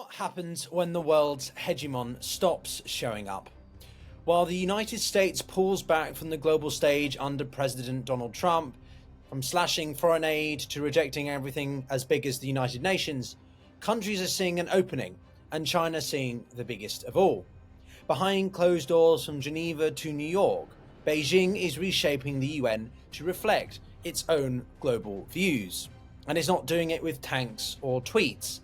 What happens when the world's hegemon stops showing up? While the United States pulls back from the global stage under President Donald Trump, from slashing foreign aid to rejecting everything as big as the United Nations, countries are seeing an opening, and China seeing the biggest of all. Behind closed doors from Geneva to New York, Beijing is reshaping the UN to reflect its own global views. And it's not doing it with tanks or tweets,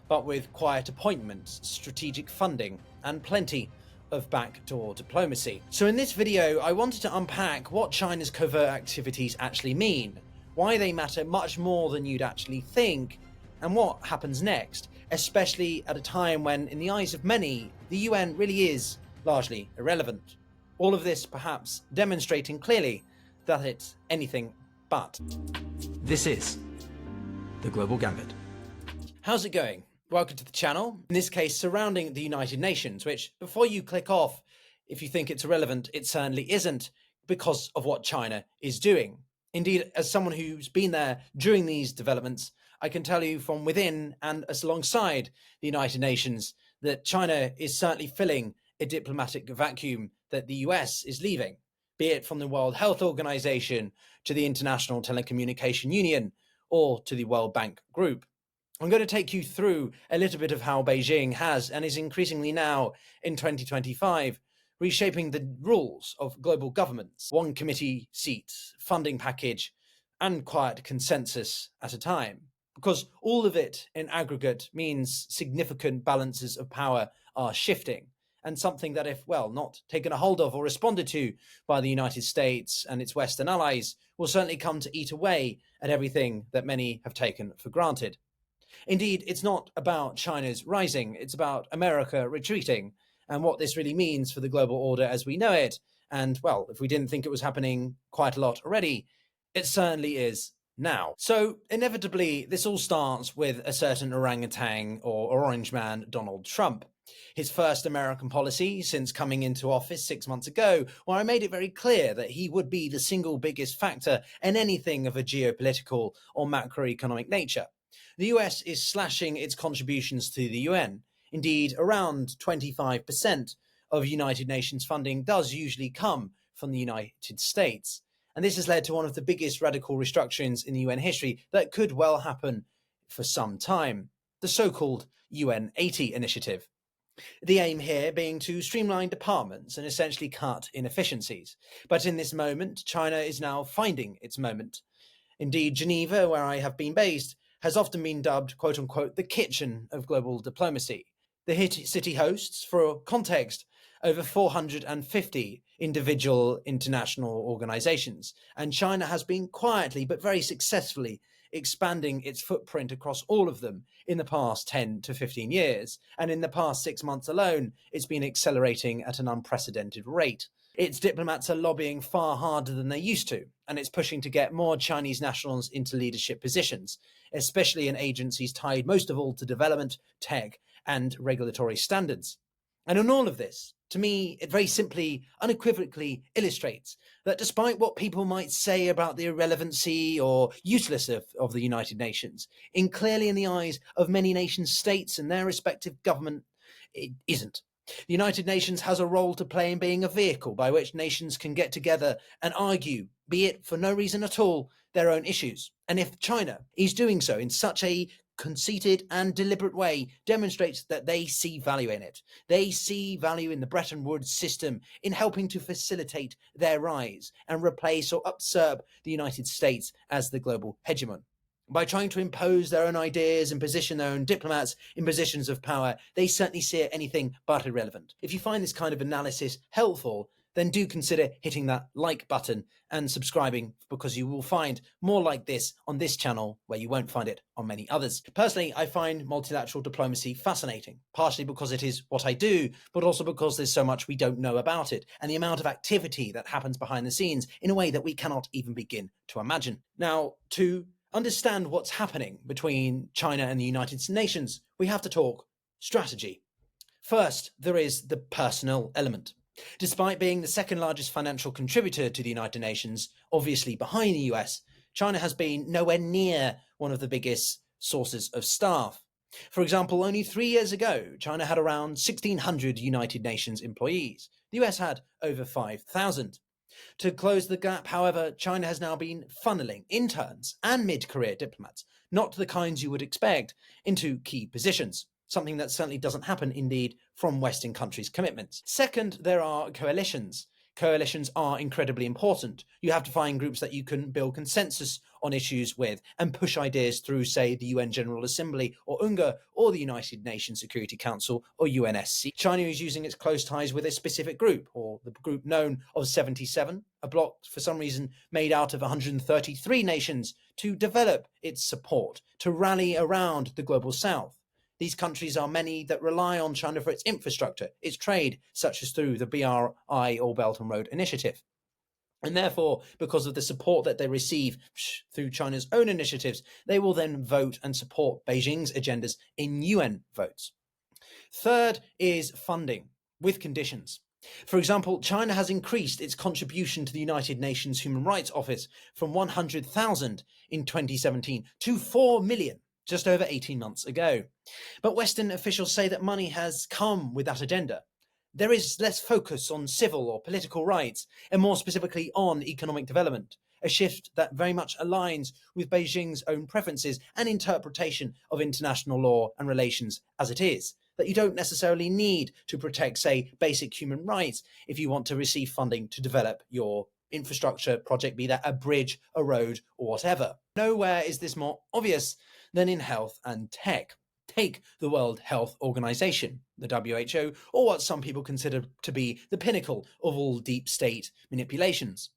but with quiet appointments, strategic funding, and plenty of backdoor diplomacy. So in this video, I wanted to unpack what China's covert activities actually mean, why they matter much more than you'd actually think, and what happens next, especially at a time when, in the eyes of many, the UN really is largely irrelevant. All of this perhaps demonstrating clearly that it's anything but. This is the Global Gambit. How's it going? Welcome to the channel, in this case surrounding the United Nations, which, before you click off, if you think it's irrelevant, it certainly isn't, because of what China is doing. Indeed, as someone who's been there during these developments, I can tell you from within and as alongside the United Nations that China is certainly filling a diplomatic vacuum that the US is leaving, be it from the World Health Organization to the International Telecommunication Union or to the World Bank Group. I'm going to take you through a little bit of how Beijing has, and is increasingly now in 2025, reshaping the rules of global governments, one committee seat, funding package, and quiet consensus at a time. Because all of it in aggregate means significant balances of power are shifting, and something that, if, well, not taken a hold of or responded to by the United States and its Western allies, will certainly come to eat away at everything that many have taken for granted. Indeed, it's not about China's rising, it's about America retreating, and what this really means for the global order as we know it. And, well, if we didn't think it was happening quite a lot already, it certainly is now. So, inevitably, this all starts with a certain orangutan or orange man, Donald Trump. His first American policy since coming into office 6 months ago, where I made it very clear that he would be the single biggest factor in anything of a geopolitical or macroeconomic nature. The US is slashing its contributions to the UN. Indeed, around 25% of United Nations funding does usually come from the United States. And this has led to one of the biggest radical restructurings in the UN history that could well happen for some time, the so-called UN 80 initiative. The aim here being to streamline departments and essentially cut inefficiencies. But in this moment, China is now finding its moment. Indeed, Geneva, where I have been based, has often been dubbed, quote-unquote, the kitchen of global diplomacy. The city hosts, for context, over 450 individual international organizations, and China has been quietly but very successfully expanding its footprint across all of them in the past 10 to 15 years, and in the past 6 months alone, it's been accelerating at an unprecedented rate. Its diplomats are lobbying far harder than they used to, and it's pushing to get more Chinese nationals into leadership positions, especially in agencies tied most of all to development, tech, and regulatory standards. And in all of this, to me, it very simply, unequivocally illustrates that despite what people might say about the irrelevancy or uselessness of the United Nations, clearly in the eyes of many nation states and their respective government, it isn't. The United Nations has a role to play in being a vehicle by which nations can get together and argue, be it for no reason at all, their own issues. And if China is doing so in such a conceited and deliberate way, demonstrates that they see value in it. They see value in the Bretton Woods system in helping to facilitate their rise and replace or usurp the United States as the global hegemon. By trying to impose their own ideas and position their own diplomats in positions of power, they certainly see it anything but irrelevant. If you find this kind of analysis helpful, then do consider hitting that like button and subscribing, because you will find more like this on this channel where you won't find it on many others. Personally, I find multilateral diplomacy fascinating, partially because it is what I do, but also because there's so much we don't know about it, and the amount of activity that happens behind the scenes in a way that we cannot even begin to imagine. Now, to understand what's happening between China and the United Nations, we have to talk strategy. First, there is the personnel element. Despite being the second largest financial contributor to the United Nations, obviously behind the US, China has been nowhere near one of the biggest sources of staff. For example, only 3 years ago, China had around 1,600 United Nations employees. The US had over 5,000. To close the gap, however, China has now been funneling interns and mid-career diplomats, not the kinds you would expect, into key positions. Something that certainly doesn't happen, indeed, from Western countries' commitments. Second, there are coalitions. Coalitions are incredibly important. You have to find groups that you can build consensus on issues with and push ideas through, say, the UN General Assembly or UNGA or the United Nations Security Council or UNSC. China is using its close ties with a specific group, or the group known of 77, a bloc for some reason made out of 133 nations, to develop its support, to rally around the global south. These countries are many that rely on China for its infrastructure, its trade, such as through the BRI or Belt and Road Initiative. And therefore, because of the support that they receive through China's own initiatives, they will then vote and support Beijing's agendas in UN votes. Third is funding, with conditions. For example, China has increased its contribution to the United Nations Human Rights Office from 100,000 in 2017 to 4 million just over 18 months ago. But Western officials say that money has come with that agenda. There is less focus on civil or political rights, and more specifically on economic development, a shift that very much aligns with Beijing's own preferences and interpretation of international law and relations as it is, that you don't necessarily need to protect, say, basic human rights if you want to receive funding to develop your infrastructure project, be that a bridge, a road, or whatever. Nowhere is this more obvious than in health and tech. Take the World Health Organization, the WHO, or what some people consider to be the pinnacle of all deep state manipulations.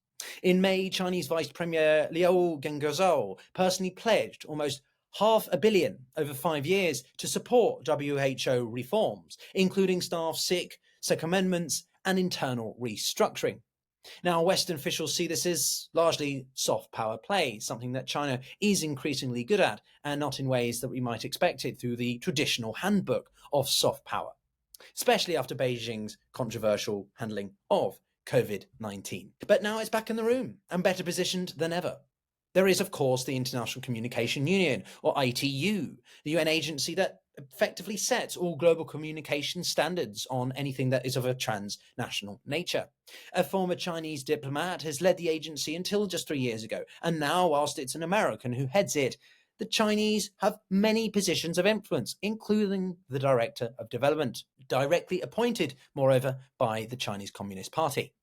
In May, Chinese Vice Premier Liu Gengzhou personally pledged almost $500 million over 5 years to support WHO reforms, including staff sick amendments, and internal restructuring. Now, Western officials see this as largely soft power play, something that China is increasingly good at, and not in ways that we might expect it through the traditional handbook of soft power, especially after Beijing's controversial handling of COVID-19. But now it's back in the room and better positioned than ever. There is, of course, the International Communication Union, or ITU, the UN agency that effectively sets all global communication standards on anything that is of a transnational nature. A former Chinese diplomat has led the agency until just 3 years ago, and now, whilst it's an American who heads it, the Chinese have many positions of influence, including the Director of Development, directly appointed, moreover, by the Chinese Communist Party.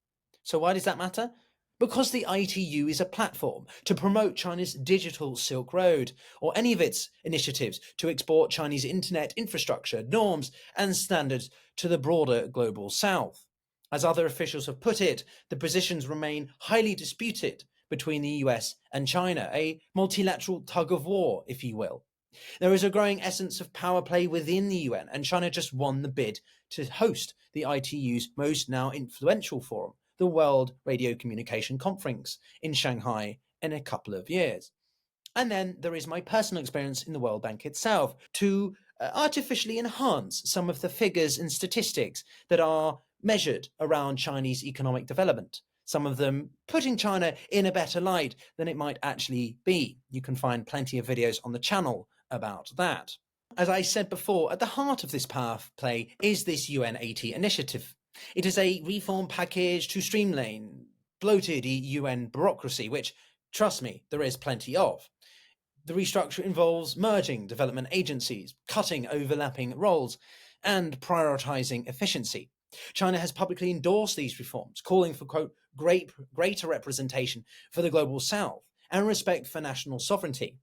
So why does that matter? Because the ITU is a platform to promote China's digital Silk Road, or any of its initiatives to export Chinese internet infrastructure, norms, and standards to the broader global south. As other officials have put it, the positions remain highly disputed between the US and China, a multilateral tug of war, if you will. There is a growing essence of power play within the UN, and China just won the bid to host the ITU's most now influential forum, the World Radio Communication Conference in Shanghai, in a couple of years. And then there is my personal experience in the World Bank itself to artificially enhance some of the figures and statistics that are measured around Chinese economic development, some of them putting China in a better light than it might actually be. You can find plenty of videos on the channel about that. As I said before, at the heart of this power play is this UN80 initiative. It is a reform package to streamline bloated UN bureaucracy, which, trust me, there is plenty of. The restructure involves merging development agencies, cutting overlapping roles, and prioritizing efficiency. China has publicly endorsed these reforms, calling for, quote, greater representation for the global south and respect for national sovereignty.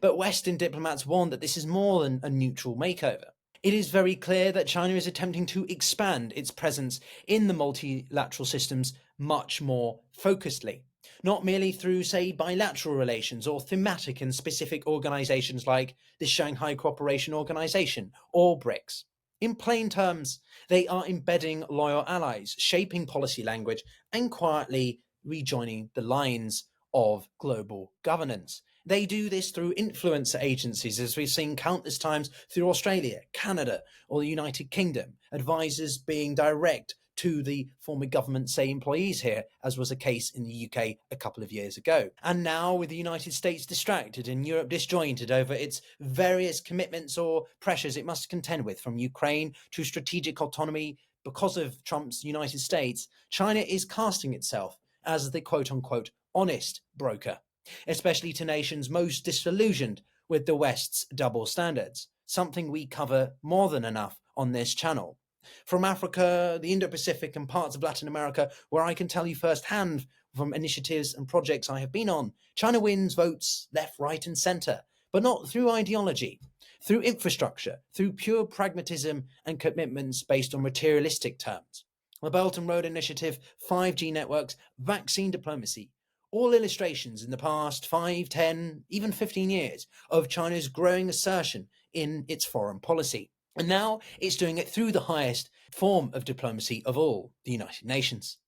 But Western diplomats warn that this is more than a neutral makeover. It is very clear that China is attempting to expand its presence in the multilateral systems much more focusedly, not merely through, say, bilateral relations or thematic and specific organizations like the Shanghai Cooperation Organization or BRICS. In plain terms, they are embedding loyal allies, shaping policy language, and quietly rejoining the lines of global governance. They do this through influencer agencies, as we've seen countless times through Australia, Canada, or the United Kingdom, advisors being direct to the former government, say, employees here, as was the case in the UK a couple of years ago. And now, with the United States distracted and Europe disjointed over its various commitments or pressures it must contend with, from Ukraine to strategic autonomy because of Trump's United States, China is casting itself as the quote-unquote honest broker, especially to nations most disillusioned with the West's double standards, something we cover more than enough on this channel. From Africa, the Indo-Pacific and parts of Latin America, where I can tell you firsthand from initiatives and projects I have been on, China wins votes left, right and centre, but not through ideology, through infrastructure, through pure pragmatism and commitments based on materialistic terms. The Belt and Road Initiative, 5G networks, vaccine diplomacy, all illustrations in the past 5, 10, even 15 years of China's growing assertion in its foreign policy. And now it's doing it through the highest form of diplomacy of all, the United Nations.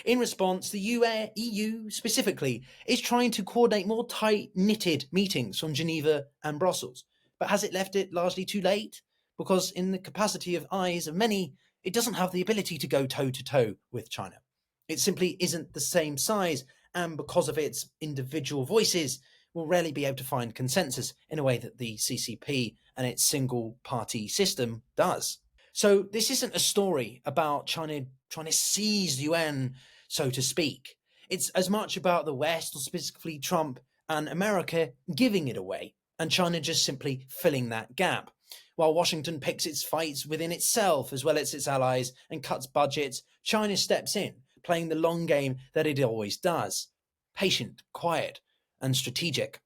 In response, the EU specifically is trying to coordinate more tight-knitted meetings from Geneva and Brussels. But has it left it largely too late? Because in the capacity of eyes of many, it doesn't have the ability to go toe-to-toe with China. It simply isn't the same size, and because of its individual voices, will rarely be able to find consensus in a way that the CCP and its single-party system does. So this isn't a story about China trying to seize the UN, so to speak. It's as much about the West, or specifically Trump and America, giving it away, and China just simply filling that gap. While Washington picks its fights within itself as well as its allies and cuts budgets, China steps in, playing the long game that it always does. Patient, quiet, and strategic.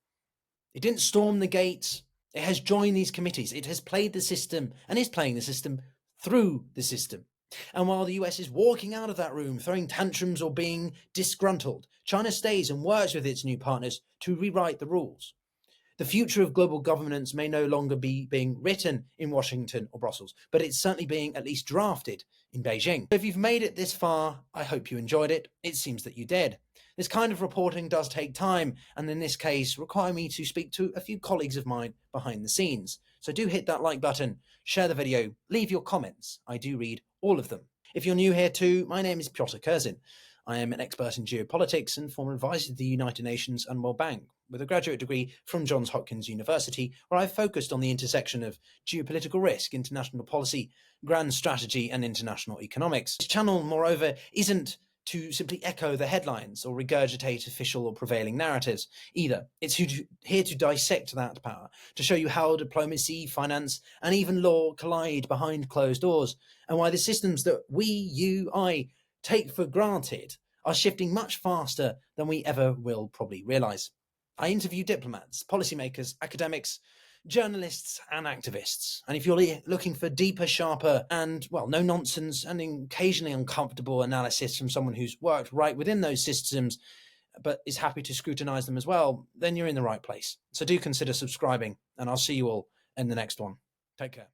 It didn't storm the gates. It has joined these committees. It has played the system and is playing the system through the system. And while the US is walking out of that room, throwing tantrums or being disgruntled, China stays and works with its new partners to rewrite the rules. The future of global governance may no longer be being written in Washington or Brussels, but it's certainly being at least drafted in Beijing. If you've made it this far, I hope you enjoyed it. It seems that you did. This kind of reporting does take time, and in this case, require me to speak to a few colleagues of mine behind the scenes. So do hit that like button, share the video, leave your comments. I do read all of them. If you're new here too, my name is Pyotr Kurzin. I am an expert in geopolitics and former advisor to the United Nations and World Bank, with a graduate degree from Johns Hopkins University, where I've focused on the intersection of geopolitical risk, international policy, grand strategy, and international economics. This channel, moreover, isn't to simply echo the headlines or regurgitate official or prevailing narratives either. It's here to dissect that power, to show you how diplomacy, finance, and even law collide behind closed doors, and why the systems that we, you, I, take for granted are shifting much faster than we ever will probably realise. I interview diplomats, policymakers, academics, journalists and activists. And if you're looking for deeper, sharper and, well, no nonsense and occasionally uncomfortable analysis from someone who's worked right within those systems but is happy to scrutinise them as well, then you're in the right place. So do consider subscribing, and I'll see you all in the next one. Take care.